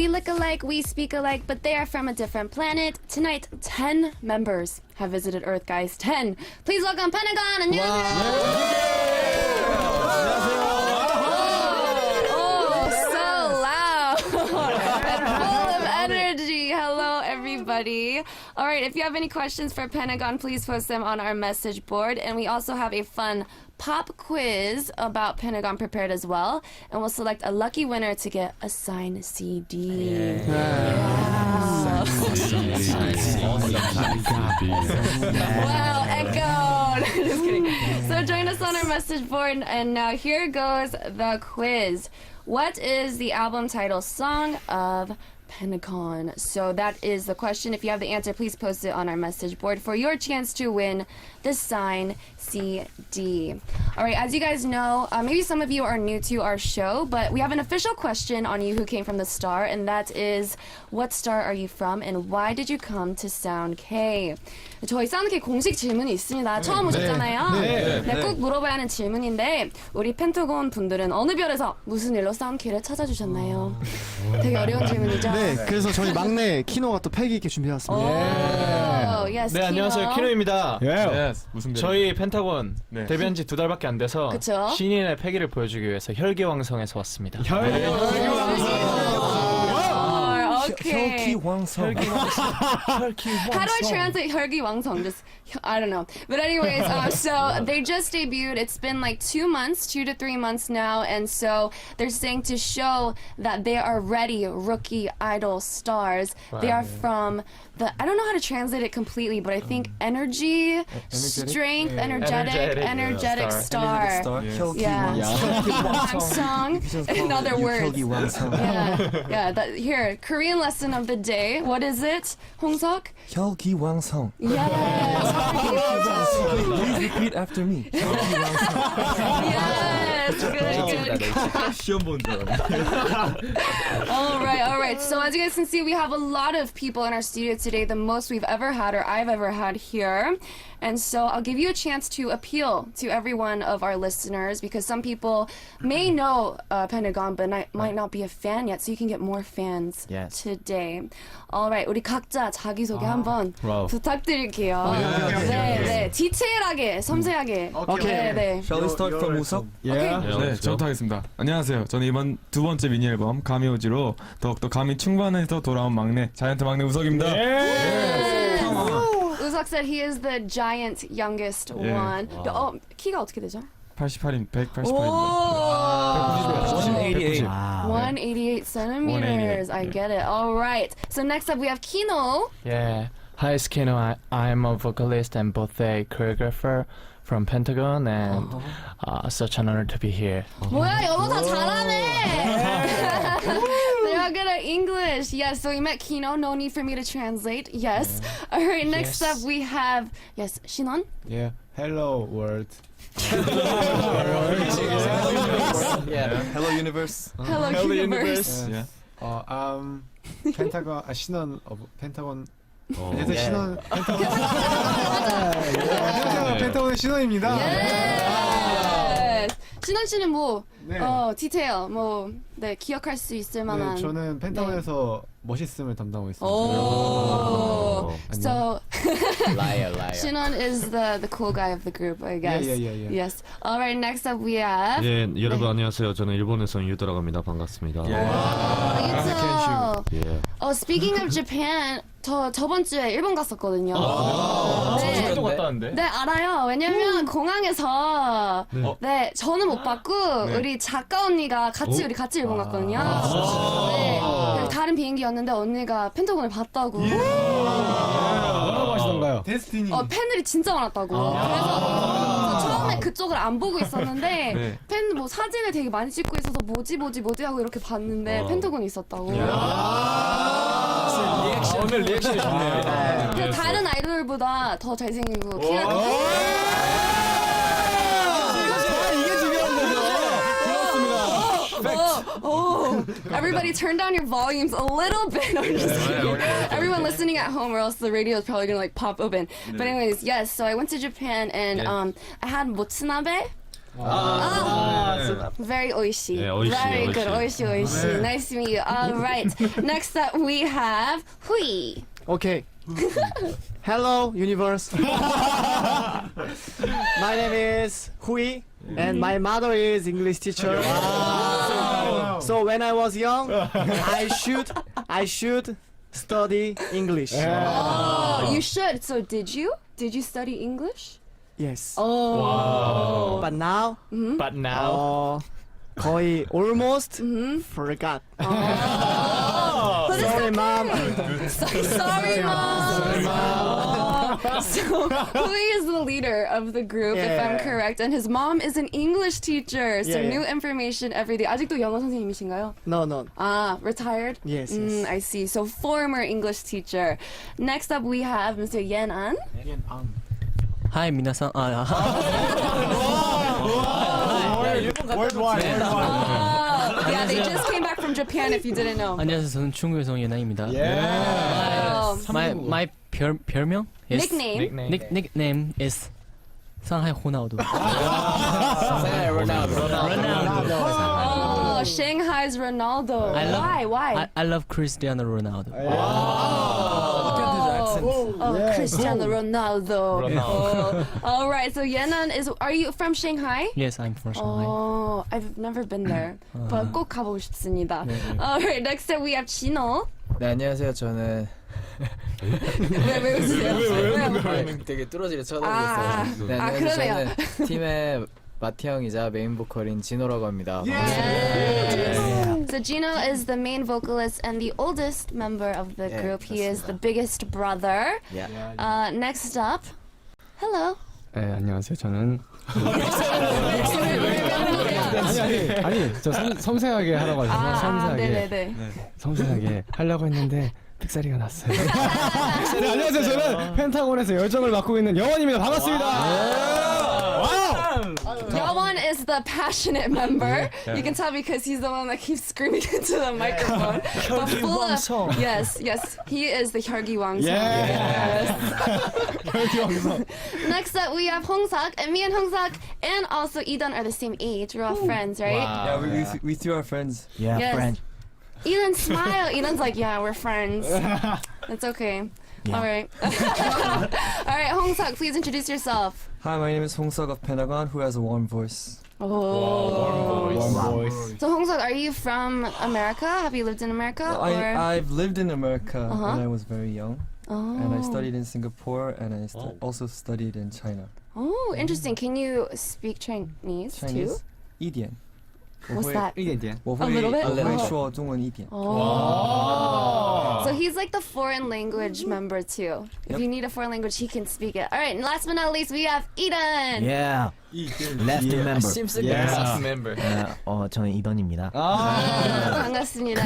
we look alike, we speak alike, but they are from a different planet. Tonight, 10 members have visited Earth, guys. 10. Please welcome Pentagon. Everybody. All right, if you have any questions for Pentagon, please post them on our message board. And we also have a fun pop quiz about Pentagon prepared as well. And we'll select a lucky winner to get a signed CD. Wow. Wow, echoed. Just kidding. So join us on our message board. And now here goes the quiz. What is the album title song of Pentagon? So that is the question. If you have the answer, please post it on our message board for your chance to win the signed CD. All right, as you guys know, maybe some of you are new to our show, but we have an official question on You Who Came From the Star, and that is, what star are you from and why did you come to Sound K? 저희 사운드 K 공식 질문이 있습니다. 처음 오셨잖아요. 네, 꼭 물어봐야 하는 질문인데 우리 펜타곤 분들은 어느 별에서 무슨 일로 사운드 K를 찾아주셨나요? 되게 어려운 질문이죠? 네, 그래서 저희 막내 키노가 또 패기 있게 준비해왔습니다. Yes, 네, 안녕하세요. 키노입니다. 무슨 저희 펜타곤 데뷔한 지 2달밖에 안 돼서 그쵸? 신인의 패기를 보여주기 위해서 혈기왕성에서 왔습니다. Okay. 혈기왕성. How do I translate 혈기왕성? Just, I don't know. But anyways, so they just debuted. It's been like 2 months, 2 to 3 months now. And so they're saying to show that they are ready rookie idol stars. They are from the, I don't know how to translate it completely, but I think energy, strength, energetic star. 혈기왕성. In other words. Yeah. Here, Korean lesson of the day. What is it, 홍석? 혈기왕성. Yes. Please repeat after me. Yes. Good. 시험 본 줄. All right. So as you guys can see, we have a lot of people in our studio today, the most we've ever had or I've ever had here. And so I'll give you a chance to appeal to every one of our listeners because some people may know Pentagon but might not be a fan yet, so you can get more fans today. All right, 우리 각자 자기소개 한번 부탁드릴게요. 네, 디테일하게, 섬세하게. 오케이. Shall we start from 우석? 네, 저부터 하겠습니다. 안녕하세요. 저는 이번 두 번째 미니 앨범 가미오지로 더욱더 감이 충만해서 돌아온 막내 자이언트 막내 우석입니다. 우석 said he is the giant youngest one. 키가 어떻게 되죠? 188입니다. 188 centimeters. I get it. All right. So next up we have Kino. Yeah. Hi, it's Kino. I'm a vocalist and both a choreographer from Pentagon, and such an honor to be here. 뭐야, 영어 다 잘하네. They're all good at English. Yes, so we met Kino. No need for me to translate. Yes. All right, next up we have, Shinon. Yeah. Hello, world. Hello universe. Hello, universe. Pentagon, 신원 of Pentagon. 안녕하세요, 신원 펜타곤. 안녕하세요, 펜타곤의 신원입니다. 신원 씨는 뭐 디테일 기억할 수 있을 만한. 네, 저는 펜타곤에서 멋있음을 담당하고 있습니다. So Shinon is the cool guy of the group, I guess. Yeah. Yes. All right, next up we have. 예, 여러분 안녕하세요. 저는 일본에서 온 유도라고 합니다. 반갑습니다. Speaking of Japan, 저번 주에 일본 갔었거든요. 저도 갔다 왔는데. 네, 알아요. 왜냐면 공항에서 저는 못 봤고 우리 작가 언니가 우리 같이 일본 갔거든요. 다른 비행기였는데 언니가 펜타곤을 봤다고. 뭐라고 하시던가요? 데스티니. 팬들이 진짜 많았다고. 그래서 처음에 그쪽을 안 보고 있었는데 팬 사진을 되게 많이 찍고 있어서 뭐지 하고 이렇게 봤는데 펜타곤이 있었다고. 오늘 리액션이 좋네요. 다른 아이돌보다 더 잘생기고 키가 이게 중요한 거죠. Everybody turn down your volumes a little bit. No, I'm just kidding. Everyone listening at home or else the radio is probably gonna pop open. But anyways, yes, so I went to Japan and I had motsinabe. Very oishi. Yeah, oishi, Very oishi. good. Oishi, oishi. Nice to meet you. All right. Next up, we have Hui. Okay. Hello, universe. My name is Hui, and my mother is English teacher. So when I was young, I should study English. Oh, you should. So did you? Did you study English? Yes. Oh. But now, But now, 거의 almost forgot. But it's Sorry, okay. mom. Sorry, mom. So Hui is the leader of the group, if I'm Yeah. correct, and his mom is an English teacher. So Yeah, yeah. new information every day. 아직도 영어 선생님이신가요? No. Ah, retired? Yes. I see. So former English teacher. Next up, we have Mr. Yen An. Hi, 皆さん。월드와이드. Yeah, they just came back from Japan. If you didn't know. 안녕하세요. 저는 중국에서 온 예나입니다. Oh. My 별명 is Nickname. nickname is 상하이 호나우두. Oh, Shanghai's Ronaldo. I love- Why? I love Cristiano Ronaldo. Cristiano Ronaldo. Oh. All right. So Yenan is. Are you from Shanghai? Yes, I'm from Shanghai. Oh, I've never been there, but 꼭 가보고 싶습니다. All right. Next up we have Chino. 네 안녕하세요. 저는 왜 웃으세요? 왜요? 되게 뚫어지게 쳐다보고 아, 있어요. 네, 아, 안녕하세요. 그러네요. 저는 팀의 마티 형이자 메인 보컬인 진호라고 합니다. So Gino is the main vocalist and the oldest member of the Yeah, group. He is the biggest brother. Yeah. Next up, hello. 네, 안녕하세요. 저는 아니 저 섬세하게 하라고 하셔서 네네네. 섬세하게 하려고 했는데 삑사리가 났어요. 네, 안녕하세요. 저는 펜타곤에서 열정을 맡고 있는 영원입니다. 반갑습니다. Yawan is the passionate member. You can tell because he's the one that keeps screaming into the microphone. But full of, yes, he is the Hyergi Wangseong. Yes. Next up, we have Hongsak, and me and Hongsak, and also Idan are the same age. We're all friends, right? Yeah, we two are friends. Yes. Idan smile. Idan's like, yeah, we're friends. It's okay. All right. All right, Hongsak, please introduce yourself. Hi, my name is Hong-seok of Pentagon, who has a warm voice. Oh. Warm voice. So Hongsak, are you from America? Have you lived in America? I've lived in America Uh-huh. when I was very young, Oh. and I studied in Singapore, and I also studied in China. Oh, interesting. Can you speak Chinese too? Chinese 一点. What's that? 一点点。我会 A little bit? 我会说中文一点. Oh. So he's like the foreign language member too. If you need a foreign language, he can speak it. All right, and last but not least, we have Eden. Yeah. Left member. Seems like Yeah. a last member. 저는 이던입니다. 반갑습니다.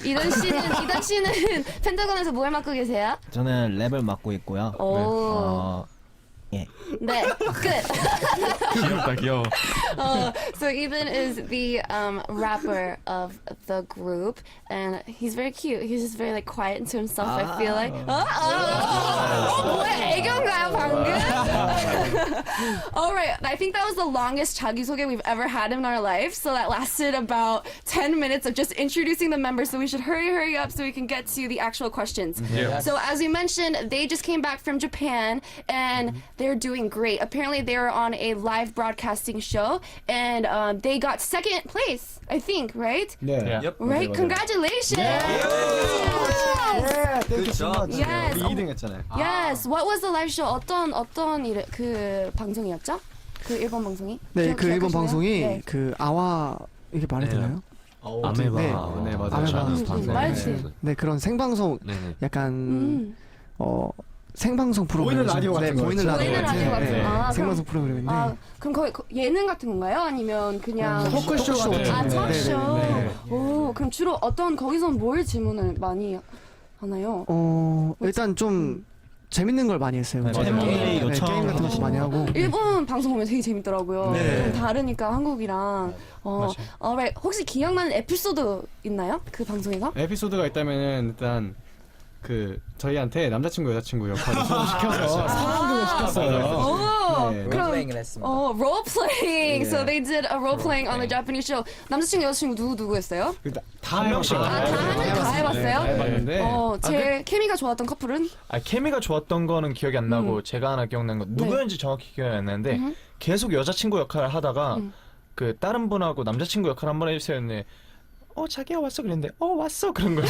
이던 씨는 펜타곤에서 뭘 맡고 계세요? 저는 랩을 맡고 있고요. 오. 네, 끝. 귀여워. So Ethan is the rapper of the group, and he's very cute. He's just very like quiet and to himself. I feel like. 뭐야 애교인가요 방금? All right, I think that was the longest 자기소개 we've ever had in our life. So that lasted about 10 minutes of just introducing the members. So we should hurry up so we can get to the actual questions. Yeah. So as we mentioned, they just came back from Japan and they're doing great. Apparently they were on a live broadcasting show and they got second place, I think, right? 네. Yep. Right? Congratulations! Good job. Yes. 2등 했잖아요. Yes. What was the live show? 어떤 그 방송이었죠? 그 일본 방송이? 네, 그 일본 기억하시나요? 방송이 네. 그 아와 이게 말이 되나요? 아메바. 네, 맞아요. 아메바. 말지. 네, 그런 생방송 네네. 약간 생방송 프로그램. 보이는 라디오 같은 거 보이는 있죠. 라디오 보이는 같은. 라디오 같은 네, 거. 아, 생방송 프로그램인데. 그럼 거의 예능 같은 건가요? 아니면 그냥 토크쇼 같은 아, 거. 토크쇼. 네. 오, 그럼 주로 거기서 뭘 질문을 많이 하나요? 일단 좀 재밌는 걸 많이 했어요. 맞아요. 게임, 게임 요청 게임 같은 것도 많이 하고. 일본 방송 보면 되게 재밌더라고요. 좀 다르니까 한국이랑. alright. 혹시 기억나는 에피소드 있나요? 그 방송에서? 에피소드가 있다면은 일단 그 저희한테 남자친구 여자친구 역할을 시켜서 상황극을 시켰어요. 오, 네. 그럼 롤플레잉을 했습니다. role playing. So Yeah. they did a role playing on the Japanese show. 남자친구 여자친구 누구였어요? 일단 다 명씩 다 해봤어요? 해봤는데 제일 케미가 좋았던 커플은? 케미가 좋았던 거는 기억이 안 나고 제가 하나 기억나는 건 누구였는지 정확히 기억이 안 나는데 계속 여자친구 역할을 하다가 그 다른 분하고 남자친구 역할 한번 해주세요 했는데 자기야 왔어 그랬는데 왔어 그런 거예요.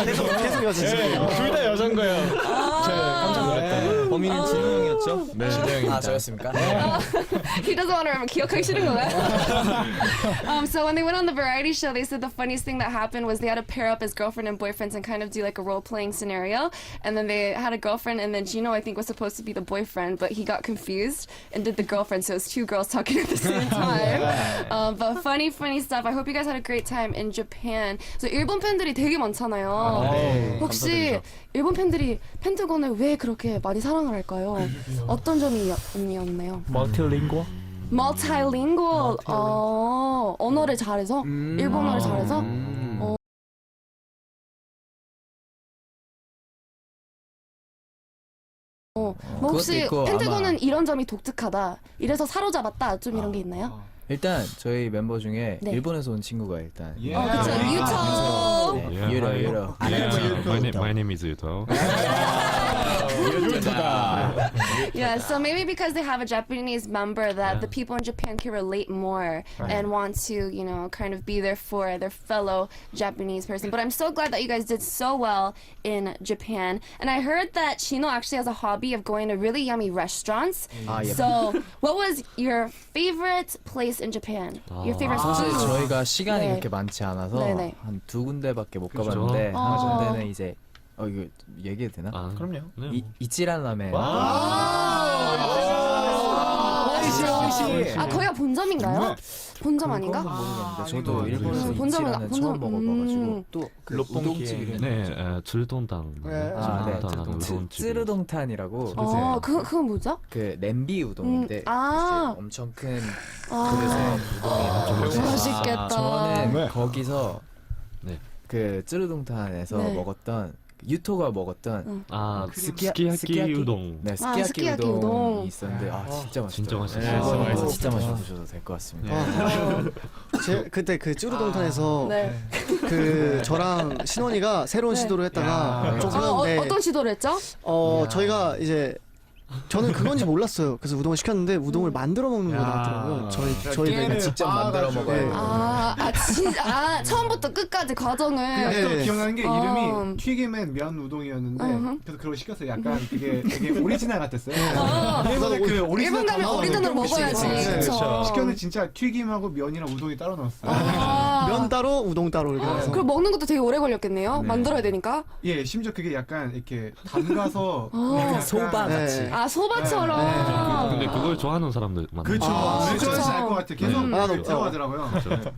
계속 여자친구. 둘 다 여잔 거예요. 제가 깜짝 놀랐다. 범인은 진호 형이었죠? 네, 진영입니다. 아 저였습니까? He doesn't want to remember. 기억하기 싫은 건가요? So when they went on the variety show, they said the funniest thing that happened was they had to pair up as girlfriend and boyfriends and kind of do like a role-playing scenario. And then they had a girlfriend, and then Gino, I think, was supposed to be the boyfriend, but he got confused and did the girlfriend. So it was two girls talking at the same time. But funny stuff. I hope you guys had a great time in Japan. So 일본 팬들이 되게 많잖아요. 혹시 일본 팬들이 펜타곤을 왜 그렇게 많이 사랑을 할까요? 어떤 점이 있나요? 멀티링고? Multilingual. 언어를 잘해서? 일본어를 잘해서? 뭐 혹시 있고 펜타곤은 아마- 이런 점이 독특하다. 이래서 사로잡았다. 좀 이런 게 있나요? 일단 저희 멤버 중에 네. 일본에서 온 친구가 일단 예. 그쵸. 유토. 네, 유로. My name is Yuto. Yeah, so maybe because they have a Japanese member that the people in Japan can relate more and want to, you know, kind of be there for their fellow Japanese person. But I'm so glad that you guys did so well in Japan. And I heard that Chino actually has a hobby of going to really yummy restaurants. 예. So what was your favorite place in Japan? Your favorite 사실 food? 저희가 시간이 네. 그렇게 많지 않아서 네네. 한 두 군데밖에 못 그렇죠. 가봤는데 아. 한 군데는 이제 이거 얘기해도 되나? 그럼요. 이 이치란 라멘. 거기가 본점인가요? 본점 아닌가? 모르겠는데 저도 일본에서 본점은 이치라는 처음 먹어봐가지고 또 그 롯본기. 우동집 이름이 네, 질동당. 네. 질동당하는 우동집. 찌르동탄이라고 그건 뭐죠? 그 냄비 우동인데 이제 엄청 큰 그릇에 우동이 맛있겠다. 저는 거기서 네. 그 찌르동탄에서 네. 먹었던 유토가 먹었던 스키야키 우동. 네 스키야키 스키야키 우동이 우동. 있었는데 진짜 맛있어요. 진짜 맛있어요. 일본에서 진짜 많이 드셔도 될 것 같습니다. 그때 그 쭈루동탄에서 네. 그 저랑 신원이가 새로운 시도를 했다가 좀 그런데 어떤 시도를 했죠? 저희가 이제 저는 그건지 몰랐어요. 그래서 우동을 시켰는데 우동을 만들어 먹는 거 나왔더라고요. 저희가 직접 만들어 먹어요. 진짜 처음부터 끝까지 과정을. 네. 기억나는 게 이름이 튀김엔 면 우동이었는데 그래서 그걸 시켰어요. 약간 되게 오리지널 같았어요. 일본에 그 오리지널 일본 가면 오리지널 먹어야지. 그쵸. 시켰는데 진짜 튀김하고 면이랑 우동이 따로 넣었어요. 면 따로 우동 따로 이렇게 해서 그럼 먹는 것도 되게 오래 걸렸겠네요. 네. 만들어야 되니까. 예, 심지어 그게 약간 이렇게 담가서 약간 소바 같이. 소바처럼. 근데 그걸 좋아하는 사람들 많아요. 그렇죠. 왜 좋아하는지 알 것 같아요. 계속 네. 들어가더라고요.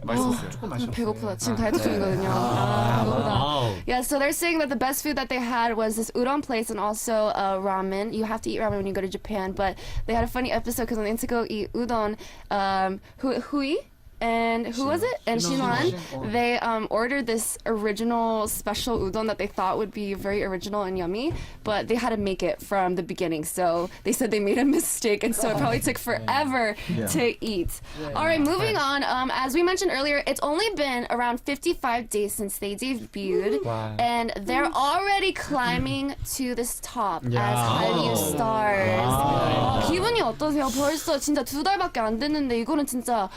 맛있었어요. 조금 맛있었어요. 배고프다. 지금 다이어트 중이거든요. 배고프다. Yeah, so they're saying that the best food that they had was this udon place and also ramen. You have to eat ramen when you go to Japan, but they had a funny episode because when they went to go eat udon, Hui and who was it? And Shinon. They ordered this original special udon that they thought would be very original and yummy, but they had to make it from the beginning. So they said they made a mistake, and so it probably took forever to eat. All right, moving on. As we mentioned earlier, it's only been around 55 days since they debuted, and they're already climbing to this top as Hallyu stars. 기분이 어떠세요? 벌써 진짜 2달밖에 안 됐는데 이거는 진짜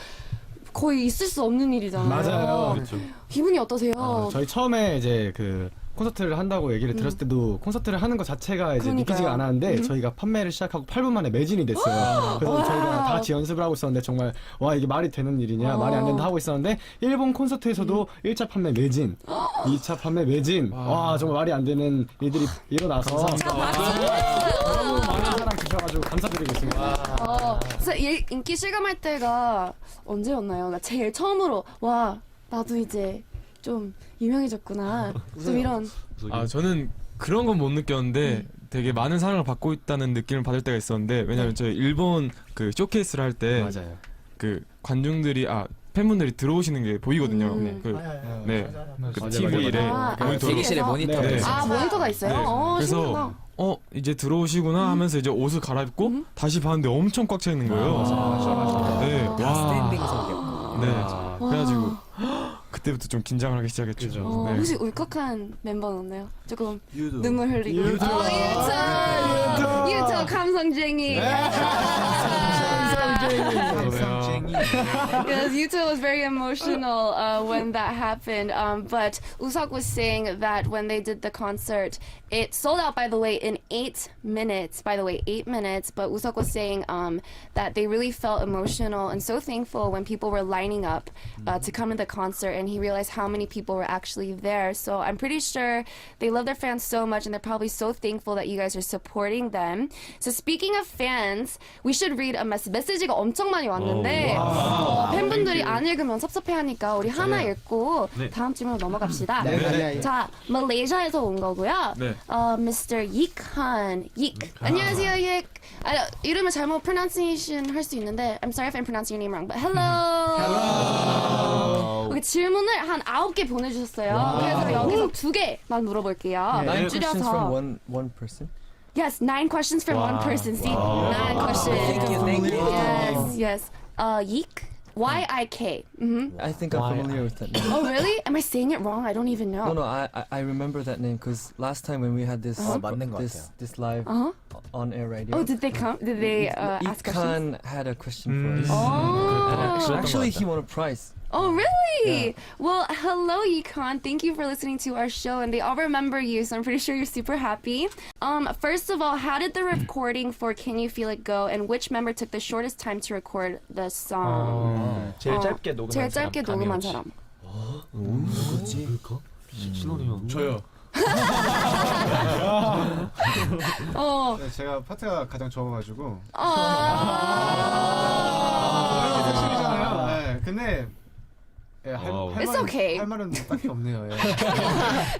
거의 있을 수 없는 일이잖아요. 맞아요. 기분이 어떠세요? 저희 처음에 이제 그 콘서트를 한다고 얘기를 들었을 때도 콘서트를 하는 것 자체가 이제 그러니까요. 믿기지가 않았는데 저희가 판매를 시작하고 8분 만에 매진이 됐어요. 그래서 저희가 다 같이 연습을 하고 있었는데 정말 와 이게 말이 되는 일이냐 말이 안 된다 하고 있었는데 일본 콘서트에서도 1차 판매 매진, 2차 판매 매진. 와 정말 말이 안 되는 일들이 일어나서 너무 많은 사랑 주셔가지고 감사드리고 있습니다. 그래서 인기 실감할 때가 언제였나요? 나 제일 처음으로 와 나도 이제 좀 유명해졌구나. 좀 이런. 저는 그런 건 못 느꼈는데 되게 많은 사랑을 받고 있다는 느낌을 받을 때가 있었는데 왜냐면 저희 일본 그 쇼케이스를 할 때 맞아요. 그 관중들이 팬분들이 들어오시는 게 보이거든요. 네. 그 TV에 모니터로. 대기실에 모니터. 네. 아 모니터가 있어요? 네. 신기하다. 그래서 이제 들어오시구나 하면서 이제 옷을 갈아입고 다시 봤는데 엄청 꽉 차 있는 거예요. 네. 스탠딩석이었고. 네. 그래가지고 그때부터 좀 긴장을 하기 시작했죠. 네. 혹시 울컥한 member는 없나요? 조금 유도. 눈물 흘리고. 유토 감성쟁이. Yes, Yuto was very emotional when that happened. But Usak was saying that when they did the concert, it sold out, by the way, in 8 minutes. By the way, 8 minutes. But Usak was saying that they really felt emotional and so thankful when people were lining up to come to the concert, and he realized how many people were actually there. So I'm pretty sure they love their fans so much, and they're probably so thankful that you guys are supporting them. So speaking of fans, we should read a message. 메시지가 엄청 많이 왔는데 팬분들이 안 읽으면 섭섭해하니까 우리 하나 읽고 다음 질문으로 넘어갑시다. 자, 말레이시아에서 온 거고요. Mr. Yikhan. 안녕하세요, Yik. 이름을 잘못 pronunciation 할 수 있는데 I'm sorry if I'm pronouncing your name wrong, but hello. 여기 질문을 한 9개 보내주셨어요. 그래서 여기서 2개만 물어볼게요. 9 questions 줄여서. from one person. Yes, 9 questions from one person. See, 9 questions. Thank you. Yes. Yik? Y-I-K. I think I'm familiar with that name. Oh, really? Am I saying it wrong? I don't even know. No, I remember that name because last time when we had this 맞는 것 this live on air radio. Oh, did they come? Did they ask questions? Ikhan had a question for us. Oh. Actually, he won a prize. Oh, really? Well, hello, Yikhan. Thank you for listening to our show, and they all remember you, so I'm pretty sure you're super happy. First of all, how did the recording for Can You Feel It go, and which member took the shortest time to record the song? 제일 짧게 녹음한 제일 사람. 짧게 녹음한 사람. 누구지? 신원이 형. 저요. 어. 네, 제가 파트가 가장 적어가지고. 아. 네, 근데 It's okay. 할 말은 딱히 없네요.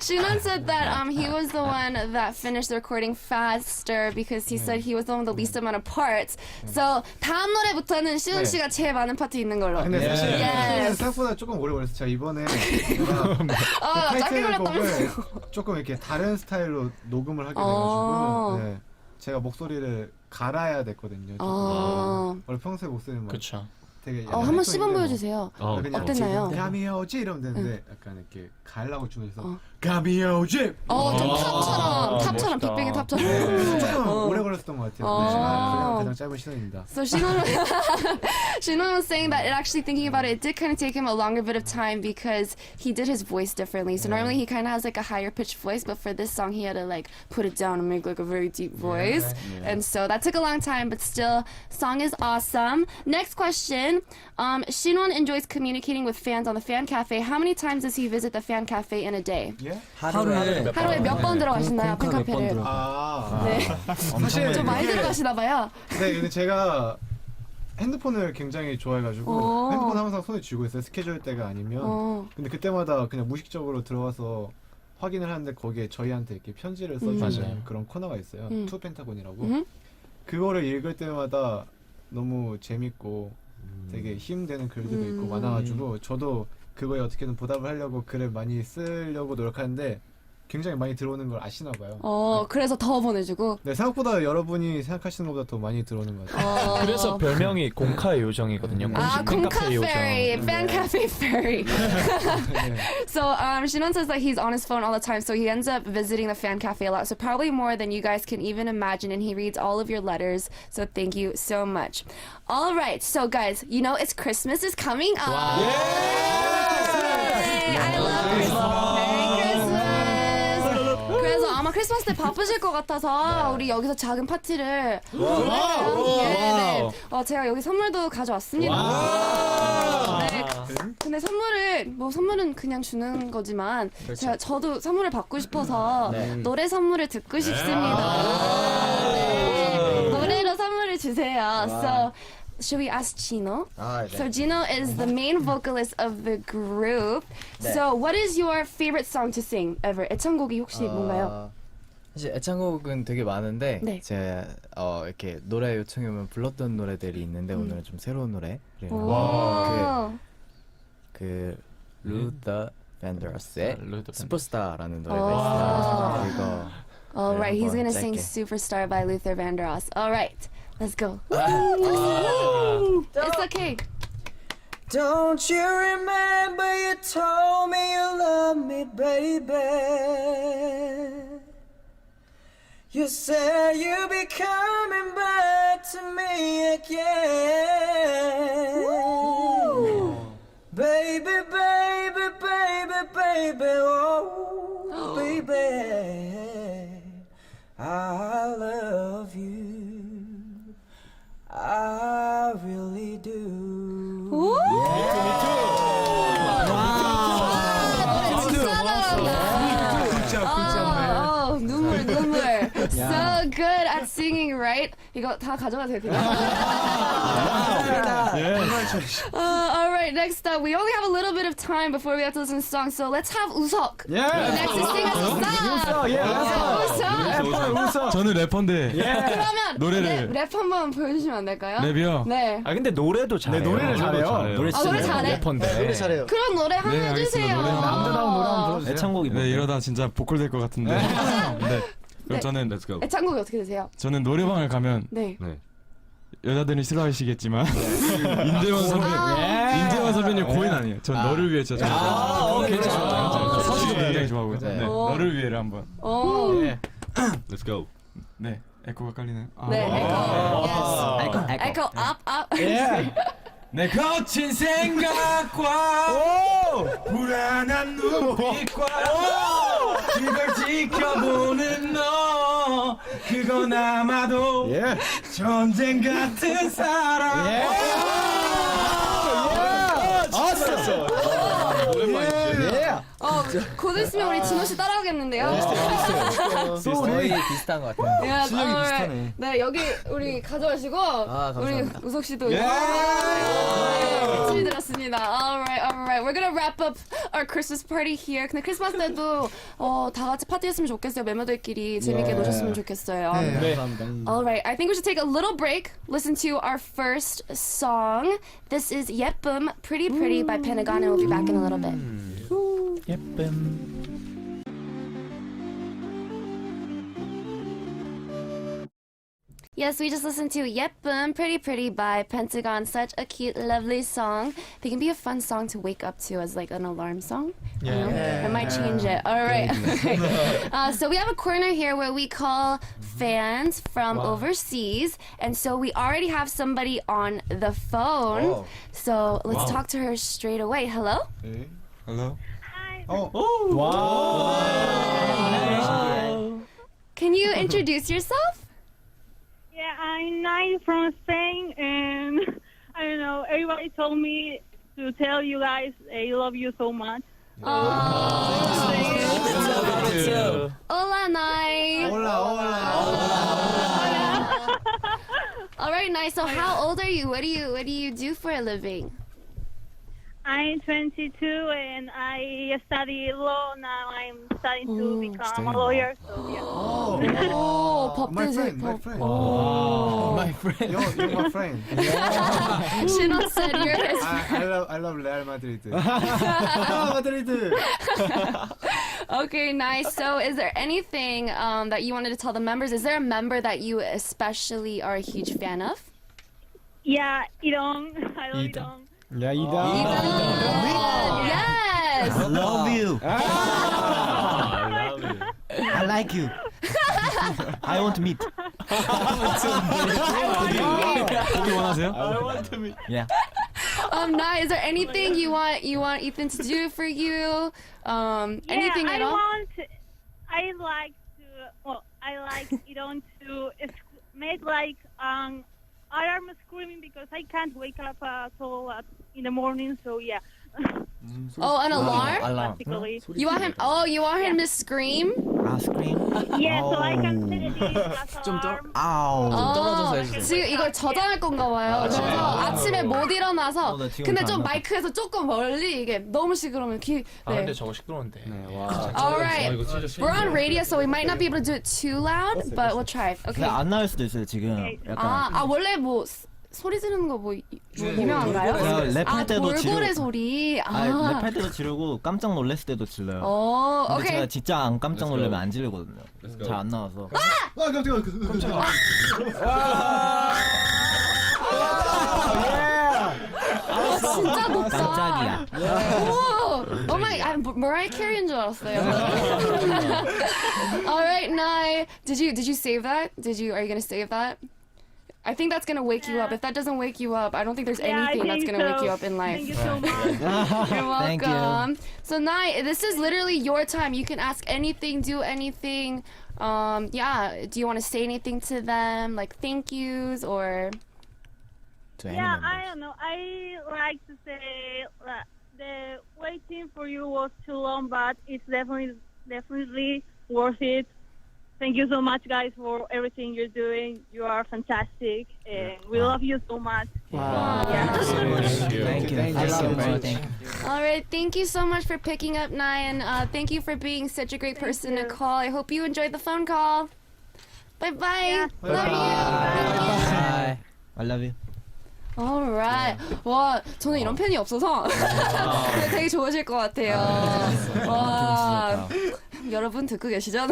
Shinon said that he was the one that finished the recording faster because he said he was the one with the least amount of parts. So 다음 노래부터는 시논 씨가 제일 많은 파트 있는 걸로. 근데 사실 Yes. 생각보다 조금 오래 걸렸어요. 제가 이번에 짧게 타이틀곡을 조금 이렇게 다른 스타일로 녹음을 하게 돼가지고 네, 제가 목소리를 갈아야 됐거든요. 원래 평소에 목소리는 막 그렇죠. 되게 한번 시범 보여주세요. 그냥 어땠나요? 감이 오지 이러면 되는데 약간 이렇게 가려고 중에서 감이 오지. 좀 탑처럼 빅뱅의 탑처럼. 조금 오래 걸렸던 것 같아요. 그냥 가장 짧은 시간입니다. So Shinon was saying that actually thinking about it did kind of take him a longer bit of time because he did his voice differently. So normally he kind of has like a higher pitched voice, but for this song he had to like put it down and make like a very deep voice. And so that took a long time, but still, song is awesome. Next question. Shinon enjoys communicating with fans on the fan cafe. How many times does he visit the fan cafe in a day? 하루에 몇 번 들어가시나요, 팬 카페를? 네. 사실 좀 많이 들어가시나 봐요. 네, 근데 제가 핸드폰을 굉장히 좋아해가지고 핸드폰 항상 손에 쥐고 있어요. 스케줄 때가 아니면. 근데 그때마다 그냥 무의식적으로 들어가서 확인을 하는데 거기에 저희한테 이렇게 편지를 써주는 그런 코너가 있어요. 투 펜타곤이라고. 그거를 읽을 때마다 너무 재밌고 되게 힘되는 글들도 있고 많아가지고 저도 그거에 어떻게든 보답을 하려고 글을 많이 쓰려고 노력하는데 굉장히 많이 들어오는 걸 아시나 봐요. 그래서 더 보내주고. 네, 생각보다 여러분이 생각하시는 것보다 더 많이 들어오는 것 같아요. 그래서 별명이 공카의 요정이거든요. Conca Fairy, Fan Cafe Fairy. So Shinon says that he's on his phone all the time, so he ends up visiting the fan cafe a lot. So probably more than you guys can even imagine, and he reads all of your letters. So thank you so much. All right, so guys, you know it's Christmas is coming up. Wow. Yay! I love Christmas. Merry Christmas. 그래서 아마 크리스마스 때 바쁘실 것 같아서 우리 여기서 작은 파티를 네. 제가 여기 선물도 가져왔습니다. 네. 근데 선물은 그냥 주는 거지만 저도 선물을 받고 싶어서 노래 선물을 듣고 싶습니다. 네. 노래로 선물을 주세요. So should we ask Gino? So Gino is the main vocalist of the group. So what is your favorite song to sing ever? 애창곡이 혹시 뭔가요? 사실 애창곡은 되게 많은데 제가 이렇게 노래 요청이 오면 불렀던 노래들이 있는데 오늘은 좀 새로운 노래. 그 루더 밴더스의 루더 슈퍼스타라는 노래가 있어요. 이거 All right, he's gonna 짧게. sing "Superstar" by Luther Vandross. All right, let's go. It's okay. Don't you remember you told me you love me, baby? You said you'd be coming back to me again. Baby, baby, baby, baby, oh, baby, I love you. I really do. 눈물. So good at singing, right? 이거 다 가져가도 돼요. All right, next up, we only have a little bit of time before we have to listen to the song, so let's have 우석 next to sing us a song. 우석. 저는 래퍼인데 그러면 노래를 랩 한번 보여주시면 안 될까요? 랩이요? 네. 아 근데 노래도 잘해요. 노래를 잘해요. 노래 노래 잘해? 래퍼인데. 노래 잘해요. 그런 노래 하나 네, 해주세요. 알겠습니다. 노래 한번. 남자다운 노래 한번 불러주세요. 애창곡이 네 이러다 진짜 보컬 될 것 같은데. 네. 그럼 네. 저는 Let's go. 애창곡이 어떻게 되세요? 저는 노래방을 가면 네. 여자들은 싫어하시겠지만 인재원 선배님 고인 아니에요. 전 너를 위해 진짜 괜찮아요. 사실도 굉장히 좋아하고요. 네. 너를 위해를 한번. 오. Let's go. 네 에코가 깔리나요? 네, 에코. 에코, 에코. 에코, up. 내 거친 생각과 불안한 눈빛과 그걸 지켜보는 너 그건 아마도 전쟁 같은 사랑 곧 있으면 우리 진호 씨 따라오겠는데요? 거의 비슷한 것 같아요. Yeah, 실력이 alright. 비슷하네. 네, 여기 우리 가져가시고 우리 감사합니다. 우석 씨도 열심히 들었습니다. Alright. We're gonna wrap up our Christmas party here. 근데 크리스마스 때도 다 같이 파티했으면 좋겠어요. 멤버들끼리 재밌게 노셨으면 좋겠어요. 네. Alright, I think we should take a little break. Listen to our first song. This is 예쁨, Pretty Pretty by Pentagon, and we'll be back in a little bit. 예쁨. Yes, we just listened to 예쁨, Pretty Pretty by Pentagon. Such a cute, lovely song. They can be a fun song to wake up to as like an alarm song. You know? I might change it. All right. So we have a corner here where we call fans from overseas. And so we already have somebody on the phone. So let's talk to her straight away. Hello? Hello? Can you introduce yourself? Yeah, I'm Nine from Spain, and I don't know, everybody told me to tell you guys I love you so much. Hola, Nai. All right, Nai. So how old are you? What do you do for a living? I'm 22 and I study law. Now I'm studying to become a lawyer. So yeah. My friend. My friend. You're my friend. Shino said you're his I love Real Madrid. Madrid. Okay, nice. So is there anything that you wanted to tell the members? Is there a member that you especially are a huge fan of? Yeah, Idong. I love Idong. 야 이다. Yes. I love you. I like you. I want to meet. 보기 원하세요? Yeah. Nai, is there anything you want Ethan to do for you? Anything at all? I like Idong to make like alarm screaming because I can't wake up till in the morning. So yeah. Oh, an alarm? Basically. You want him? Oh, you want him to scream? scream. Yeah, so I can set it as alarm. 떨어져서 해주세요. 지금 이걸 저장할 건가 봐요. 그래서 아침에 못 일어나서 지금 근데 다 좀 안 나. 마이크에서 조금 멀리 이게 너무 시끄러우면 네. 근데 저거 시끄러운데. Alright, we're on radio, so we might not be able to do it too loud, but we'll try. Okay. 안 나올 수도 있어요 지금. 약간 원래 뭐 소리 지르는 거 뭐 유명한가요? 랩할 때도 돌고래 소리. 랩할 때도 지르고 깜짝 놀랐을 때도 질러요. 근데 오케이. 제가 진짜 안 깜짝 놀라면 안 지르거든요. 잘 안 나와서. 깜짝이야. 진짜 높다. 깜짝이야. 오, my, Mariah Carey인 줄 알았어요. All right, Nai, did you save that? Are you gonna save that? I think that's gonna wake you up. If that doesn't wake you up, I don't think there's anything that's gonna wake you up in life. Thank you so much. You're welcome. Thank you. So Nai, this is literally your time. You can ask anything, do anything. Yeah. Do you want to say anything to them, like thank yous or? Yeah, I don't know. I like to say that the waiting for you was too long, but it's definitely worth it. Thank you so much, guys, for everything you're doing. You are fantastic, and we love you so much. Wow. Thank you. All right, thank you so much for picking up, Nai, and thank you for being such a great person to call. I hope you enjoyed the phone call. Bye bye. Love Bye. I love you. you. Alright. 와, 저는 이런 팬이 없어서 되게 좋으실 것 같아요. 와, 여러분 듣고 계시죠?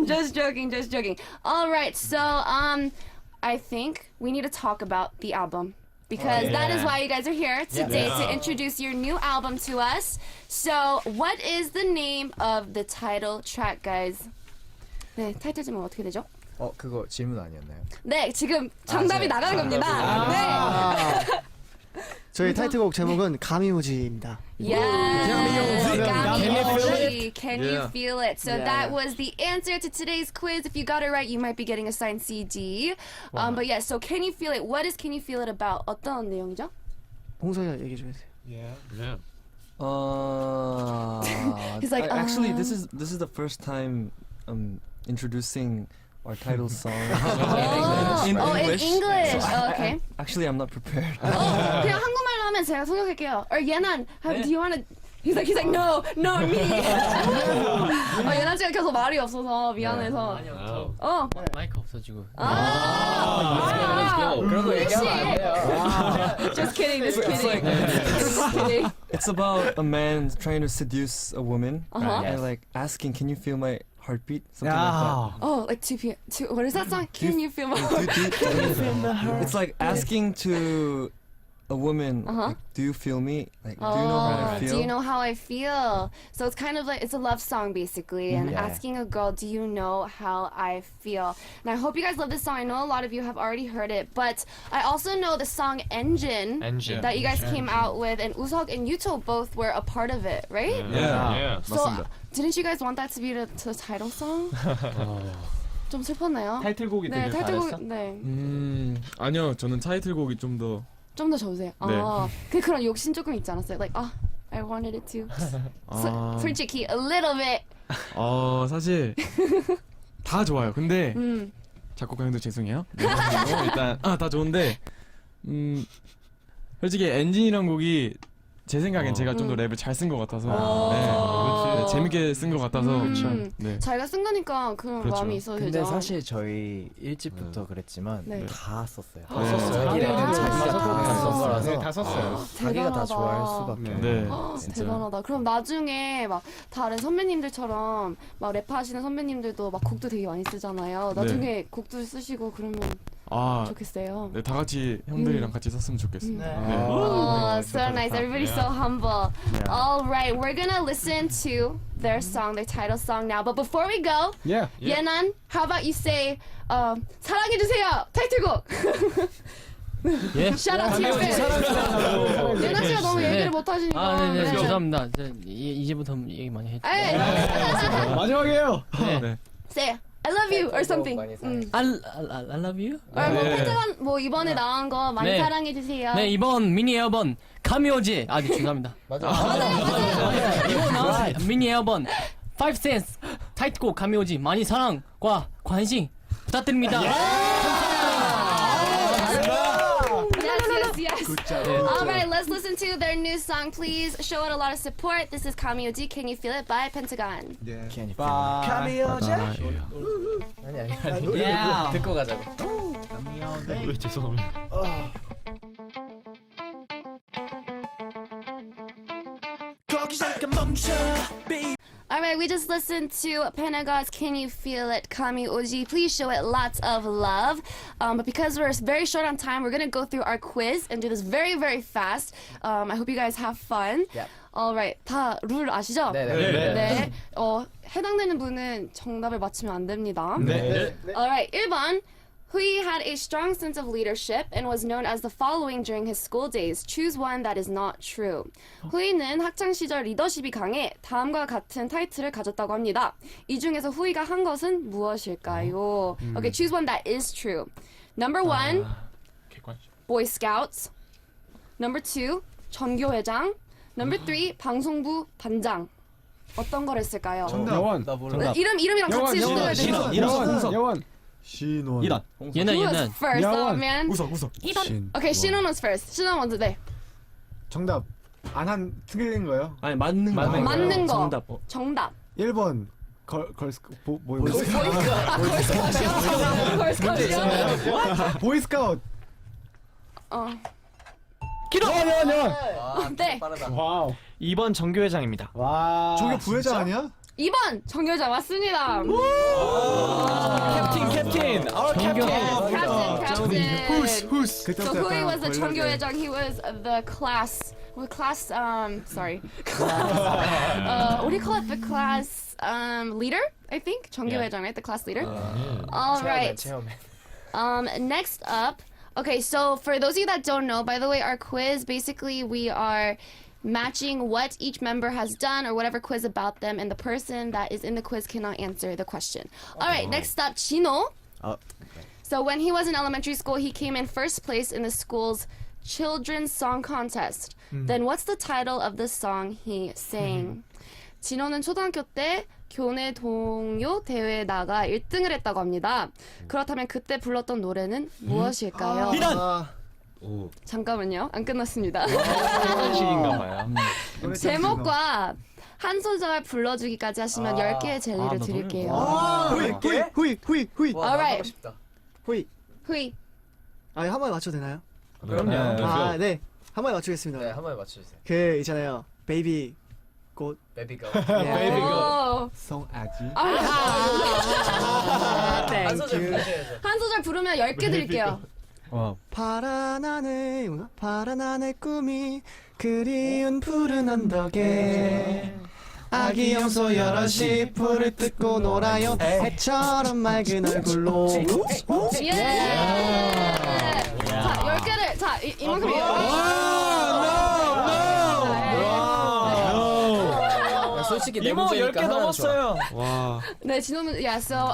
Just joking. Alright, so I think we need to talk about the album. Because that is why you guys are here today to introduce your new album to us. So, what is the name of the title track, guys? 네, 타이틀 제목 어떻게 되죠? 그거 질문 아니었나요? 네, 지금 정답이 나가는 겁니다. 네. 저희 타이틀곡 제목은 가미오지입니다. Gammyoji. Can you feel it? So that was the answer to today's quiz. If you got it right, you might be getting a signed CD. But yeah, so Can You Feel It? What is Can You Feel It about? 어떤 내용이죠? 홍석이가 얘기 좀 해주세요. He's like, actually, this is the first time introducing our title song in English. Okay. Actually, I'm not prepared. 그냥 한국말로 하면 제가 통역할게요. Or 예난, do you wanna? He's like no, me. 예난 씨가 계속 말이 없어서 미안해서. 아니요, 마이크 없어지고. 그런 거 얘기하면 안 돼요. Just kidding. It's about a man trying to seduce a woman and like asking, "Can you feel my heartbeat?" Something like Oh, like 2 p.m. What is that song? Can you feel my heart? that. It's like asking to a woman, like, "Do you feel me? Like, do you know how I feel?" Do you know how I feel? So it's kind of like it's a love song basically, and asking a girl, "Do you know how I feel?" And I hope you guys love this song. I know a lot of you have already heard it, but I also know the song Engine that you guys came out with, and Usok and Yuto both were a part of it, right? Yeah. So didn't you guys want that to be the title song? 좀 슬펐나요? 타이틀곡이 네, 되게 타이틀곡 잘했어? 네. 아니요, 저는 타이틀곡이 좀 더 좀 더 적으세요. 네. 그런 욕심 조금 있지 않았어요? Like, I wanted it to. 솔직히 a little bit. 사실 다 좋아요. 근데 작곡가 형도 죄송해요. 일단 다 좋은데 솔직히 엔진이란 곡이 제 생각엔 제가 좀 더 랩을 잘 쓴 것 같아서 재밌게 쓴 것 같아서 네. 자기가 쓴 거니까 그런 그렇죠. 마음이 있어도 근데 되죠. 사실 저희 1집부터 그랬지만 네. 다 썼어요. 자기가 다 썼어요. 자기가 다 대단하다. 좋아할 수밖에. 네. 대단하다. 그럼 나중에 막 다른 선배님들처럼 막 랩하시는 선배님들도 막 곡도 되게 많이 쓰잖아요. 나중에 곡도 쓰시고 그러면 좋겠어요. 네, 다 같이 형들이랑 같이 썼으면 좋겠어요. Oh, so nice. Everybody's so humble. All right, we're gonna listen to their song, their title song now. But before we go, 예난, how about you say 사랑해주세요 타이틀곡. Shout out to your fans. 예난 씨가 너무 얘기를 못 하시니까. 네, 죄송합니다. 이제부터 얘기 많이 했죠. 마지막이에요. 네. Say I love you or something. I love you. 뭐 펜타곤 뭐 이번에 나온 거 많이 사랑해 주세요. 네, 이번 미니 앨범 가미오지. 네, 죄송합니다. 맞아요. 이번 나온 미니 앨범 5 cents 타이틀곡 가미오지 많이 사랑과 관심 부탁드립니다. Yes. Good job. All right, let's listen to their new song. Please show it a lot of support. This is Kamioji, Can You Feel It by Pentagon. Can you feel it? 가미오지? 아니. 듣고 가자고. 왜 죄송합니다. Alright, we just listened to Panago's Can You Feel It, Kami Oji. Please show it lots of love. But because we're very short on time, we're going to go through our quiz and do this very, very fast. I hope you guys have fun. Yep. Alright, 다 룰 아시죠? 네. 해당되는 분은 정답을 맞히면 안 됩니다. 네. Alright, 1번. Hui had a strong sense of leadership and was known as the following during his school days. Choose one that is not true. 후이는 학창 시절 리더십이 강해 다음과 같은 타이틀을 가졌다고 합니다. 이 중에서 후이가 한 것은 무엇일까요? Okay, choose one that is true. Number 1, Boy Scouts. Number 2, 전교회장. Number 3, 방송부 반장. 어떤 걸 했을까요? 여원. 이름이랑 같이 읽어야 돼요. 여원. 신원. 이란. Who was first? Oh man. 우석. Okay, Shinwon was first. Shinwon 먼저. 네. 정답. 안 틀린 거요? 아니 맞는 거. 맞는 거. 정답. 정답. 1번 보이스카우트. 네. 와우. 2번 정교회장입니다. 와. 저게 부회장 아니야? 2번 정교회장 맞습니다. 캡틴. Captain. Who's? So Hui was the 전교회장. He was the class. Sorry. What do you call it? The class leader, I think. 전교회장, right? The class leader. All right. Next up. Okay, so for those of you that don't know, by the way, our quiz, basically we are matching what each member has done or whatever quiz about them, and the person that is in the quiz cannot answer the question. All right, next up, Chino. So when he was in elementary school, he came in first place in the school's children's song contest. Then what's the title of the song he sang? 진호는 초등학교 때 교내 동요 대회에 나가 1등을 했다고 합니다. 그렇다면 그때 불렀던 노래는 무엇일까요? 잠깐만요. 안 끝났습니다. 한식인가 봐요. 제목과 한 소절 불러주기까지 하시면 10개의 젤리를 드릴게요. 후이. Alright. 후이. 한 번에 맞춰도 되나요? 그럼요. 네. 한 번에 맞추겠습니다. 네, 한 번에 맞춰주세요. 그 있잖아요. 베이비 꽃. 베이비가. 성아지. 한 소절 부르셔야죠. 한 소절 부르면 10개 드릴게요. 파란 하늘 꿈이 그리운 푸른 언덕에 아기 염소 여럿이 풀을 뜯고 놀아요. 해처럼 맑은 얼굴로. 예! 자, 10개를 이만큼이에요. 솔직히 내 이모 문제니까 10개 넘었어요. 와. 네, 진호는 so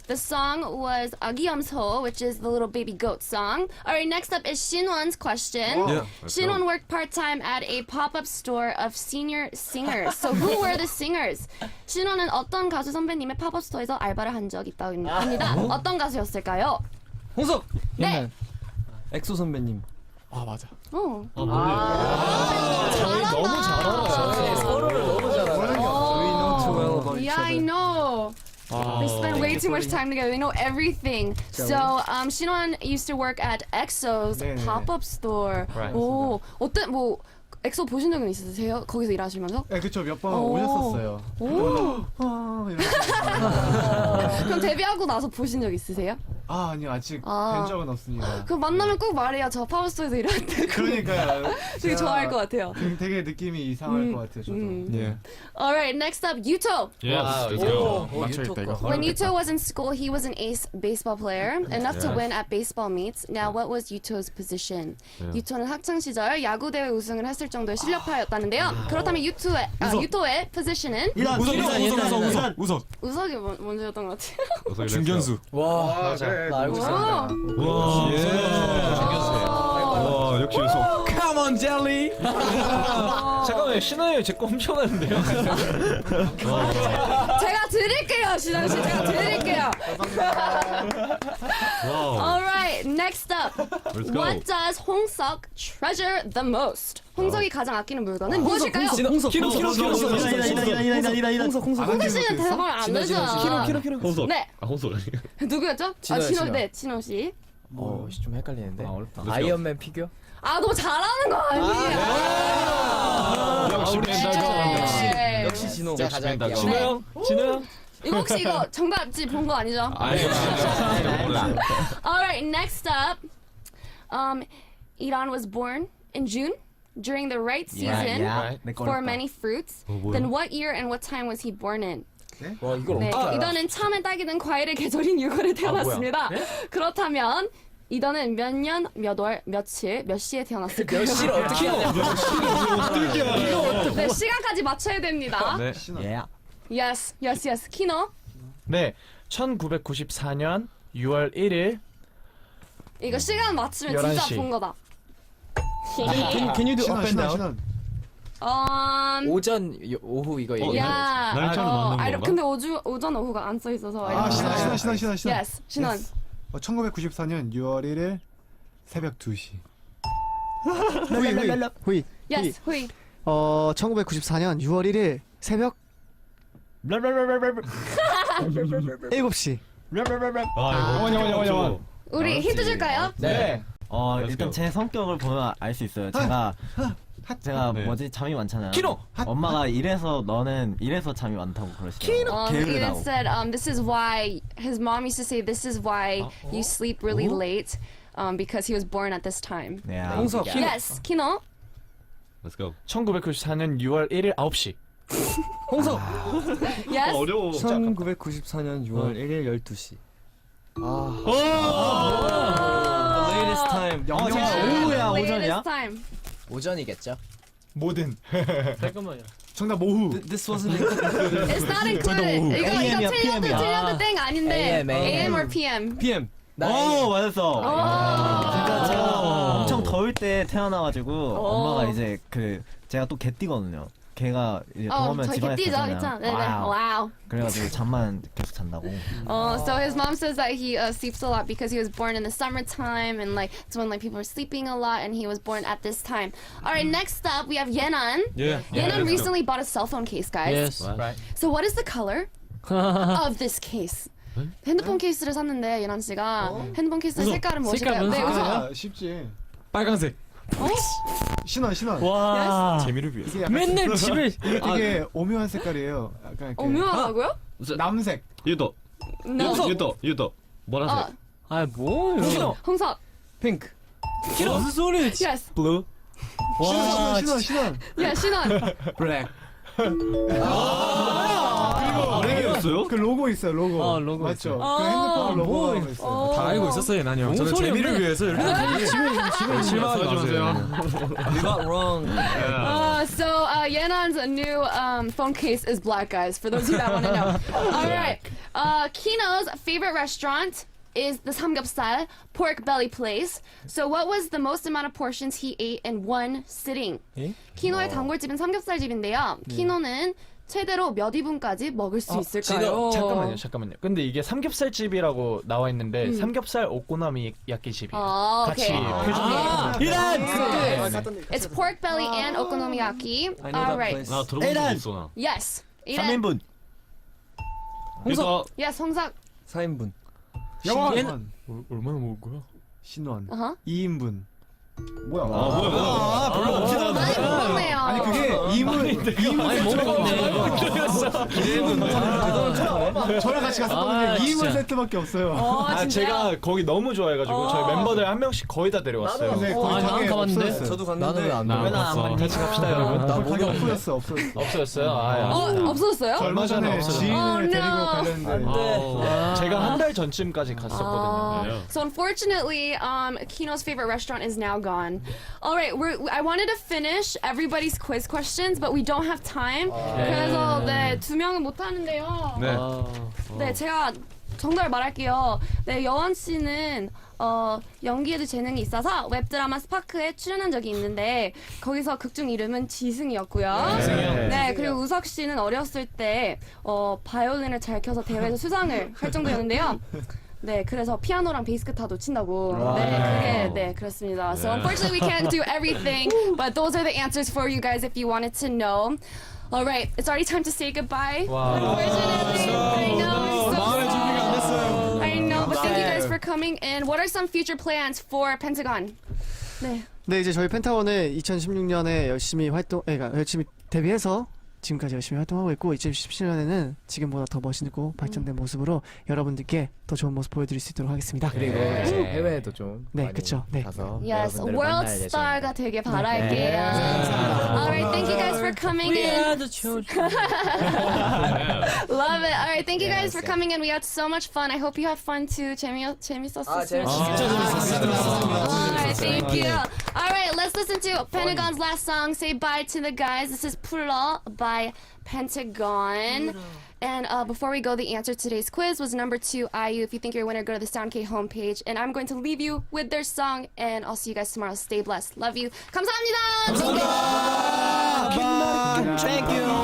the song was 아기 염소, which is the little baby goat song. All right, next up is Shinwon's question. Shinwon worked part-time at a pop-up store of senior singers. So who were the singers? 신원은 어떤 가수 선배님의 팝업 스토어에서 알바를 한 적 있다고 합니다. 어떤 가수였을까요? 홍석. 네. 엑소 선배님. 맞아. 너무 잘한다. 잘 알아요. 서로를 너무 잘 알아요. We know too well about each Yeah, I other. know. They spend way too much time together. They know everything. So, Shinwon used to work at EXO's pop-up store. Right. 오, 엑소 보신 적은 있으세요? 거기서 일하시면서? 네, 그쵸. 몇 번 오셨었어요. 그럼 데뷔하고 나서 보신 적 있으세요? 아니요. 아직 뵌 적은 없습니다. 그럼 만나면 꼭 말해요. 저 팝업스토어에서 일할 때. 그러니까요. 되게 좋아할 것 같아요. 되게 느낌이 이상할 것 같아요. 저도. Alright, next up, Yuto. Yes. 맞춰야겠다 이거. When Yuto was in school, he was an ace baseball player, enough to win at baseball meets. Now, what was Yuto's position? 유토는 학창 시절 야구 대회 우승을 했을 정도의 실력파였다는데요. 그렇다면 유토의 position은 우석. 우석이 먼저였던 것 같아요. 중견수. 와, 나 알고 있었는데. 와. 와, 역시 유성. Come on, jelly. 잠깐만요. 신호님 제 거 훔쳐갔는데요. 제가 드릴게요, 신원 씨. 제가 드릴게요. Alright, next up. What does 홍석 treasure the most? 홍석이 가장 아끼는 물건은 무엇일까요? 홍석. 홍석 씨는 대답을 안 해줘요. 홍석. 네. 홍석 아니에요? 누구였죠? 진호, 진호, 진호. 네, 진호 씨. 좀 헷갈리는데. 어렵다. 아이언맨 피규어? 아 너무 잘하는 거 아니에요? 역시 네. 역시 진호. 제가 가져갈게요. 진호 형, 진호 형. 이거 혹시 이거 정답지 본 거 아니죠? Alright, next up, Iran was born in June during the right season for many fruits. Then what year and what time was he born in? 와 이걸 네, 어떻게 알아? 이더는 참외, 딸기 등 과일의 계절인 6월에 태어났습니다. 그렇다면 이더는 몇 년, 몇 월, 며칠, 몇 시에 태어났을까요? 몇 시를 어떻게 하냐? 네, 시간까지 맞춰야 됩니다. 네. Yes, yes, yes. 키노? 네, 1994년 6월 1일 이거 시간 맞추면 11시. 진짜 본 거다. Can you do up and down? 신원. 오전 오후 이거 얘기해. 야, 날짜로 맞는 건가? 근데 오전 오후가 안 써 있어서. 신원. Yes, 신원. 1994년 6월 1일 새벽 2시. 후이. Yes, 후이. 1994년 6월 1일 새벽 7시. 원영. 우리 힌트 줄까요? 네. 일단 제 성격을 보면 알 수 있어요. 제가 네. 뭐지 잠이 많잖아요. 키노! 엄마가 이래서 너는 이래서 잠이 많다고 그러시더라고요. Eden 게으르다고. said, this is why his mom used to say, this is why you sleep really late, because he was born at this time. 네. 홍석. Yes, 키노. Let's go. 1994년 6월 1일 9시. 홍석. Yes. 어려워. 1994년 6월 1일 12시. The latest time. 오후야 오전이야? Latest time. 오전이겠죠. 뭐든. 잠깐만요. 정답 오후. This wasn't It's not included. 이거 AM이야, 틀려도 PM이야. 땡 아닌데. AM. AM or PM. PM. 오 맞았어. 오. 제가 엄청 더울 때 태어나가지고 엄마가 이제 제가 또 개띠거든요. 걔가 이제 더우면 저희 집안에 개띠죠, 있잖아요. 그쵸? 네네. 와우. Wow. 그래가지고 잠만 계속 잔다고. So his mom says that he sleeps a lot because he was born in the summertime and like it's when like people are sleeping a lot and he was born at this time. All right, next up we have Yenan. Yeah. Yenan recently bought a cell phone case, guys. Yes. Right. So what is the color of this case? 핸드폰 케이스를 샀는데 예난 씨가 핸드폰 케이스의 색깔은 무엇일까요? 네, 우선. 쉽지. 빨간색. 신원. 와. 재미를 위해서. 이게 약간 맨날 집에 이게 되게 오묘한 색깔이에요. 약간 이렇게 오묘하다고요? 남색. 유도. No. 유도. 보라색. 뭐예요? 홍석. 핑크. 무슨 소리? Yes. Blue. 신원. Yeah, 신원. 블랙. 블랙이었어요? 그 로고 있어요. 로고. 로고 맞죠? 있어요. 그 핸드폰 로고가 있어요. 다 알고 있었어요, 난이 형. 저는 소리 재미를 없네. 위해서 이렇게 집에 실망하지 마세요. We got wrong. So Yenan's new phone case is black, guys. For those of you that want to know. All right. Kino's favorite restaurant is the samgyeopsal pork belly place. So what was the most amount of portions he ate in one sitting? 키노의 단골집은 삼겹살집인데요. 키노는 최대로 몇 인분까지 먹을 수 있을까요? 잠깐만요. 근데 이게 삼겹살집이라고 나와 있는데 삼겹살 오코노미 야끼집이 같이 표준이. It's pork belly and okonomiyaki. I know All that right. place. 나 들어본 적 있어 나. Yes. 3인분. 홍석. Yes, 홍석. 4인분. 신원. 얼마나 먹을 거야? 신원. 2인분. 뭐야? 별로 없지도 많이 먹었네요. 아니 그게 2인분 많이 먹었네. 저랑 같이 갔었거든요. 2인분 진짜. 세트밖에 없어요. 진짜요? 제가 거기 너무 좋아해가지고 저희 멤버들 한 명씩 거의 다 데려왔어요. 근데 거기 난 가게 가봤는데. 없어졌어요. 저도 갔는데 나는 왜안 나 먹어? 봤어. 같이 갑시다 여러분. 가게 없어졌어. 없어졌어요. 없어졌어요? 얼마 전에 전에 없어졌어요. 지인을 데리고 no. 가려는데 제가 한 달 전쯤까지 갔었거든요. So unfortunately, Kino's favorite restaurant is now gone. All right, I wanted to finish everybody's quiz questions, but we don't have time. 그래서 네, 두 명은 못 하는데요. 네. 네, 제가 정답을 말할게요. 네, 여원 씨는 연기에도 재능이 있어서 웹드라마 스파크에 출연한 적이 있는데 거기서 극중 이름은 지승이었고요. 네, 그리고 우석 씨는 어렸을 때 바이올린을 잘 켜서 대회에서 수상을 할 정도였는데요. 네, 그래서 피아노랑 베이스 기타도 친다고. 네, 그게 그렇습니다. So unfortunately we can't do everything, but those are the answers for you guys if you wanted to know. All right, it's already time to say goodbye. Unfortunately, I know. I'm so sorry. I I know, but thank you guys for coming in. What are some future plans for Pentagon? 네. 네, 이제 저희 펜타곤은 2016년에 열심히 데뷔해서 지금까지 열심히 활동하고 있고 2017년에는 지금보다 더 멋있고 발전된 모습으로 여러분들께 더 좋은 모습 보여드릴 수 있도록 하겠습니다. 그리고 이제 해외에도 좀 네, 많이 그쵸. 네. 가서 Yes, 여러분들을 world 만날 star가 예정입니다. 되게 바랄게요. Alright, thank you guys for coming We in. are the children. Love it. Alright, thank you guys for coming in. We had so much fun. I hope you had fun too. 재밌었어요. Alright, thank you. Alright, let's listen to Pentagon's last song, Say Bye to the Guys. This is 풀러 by Pentagon. And before we go, the answer to today's quiz was number 2, IU. If you think you're a winner, go to the SoundK homepage. And I'm going to leave you with their song. And I'll see you guys tomorrow. Stay blessed. Love you. 감사합니다. Thank you.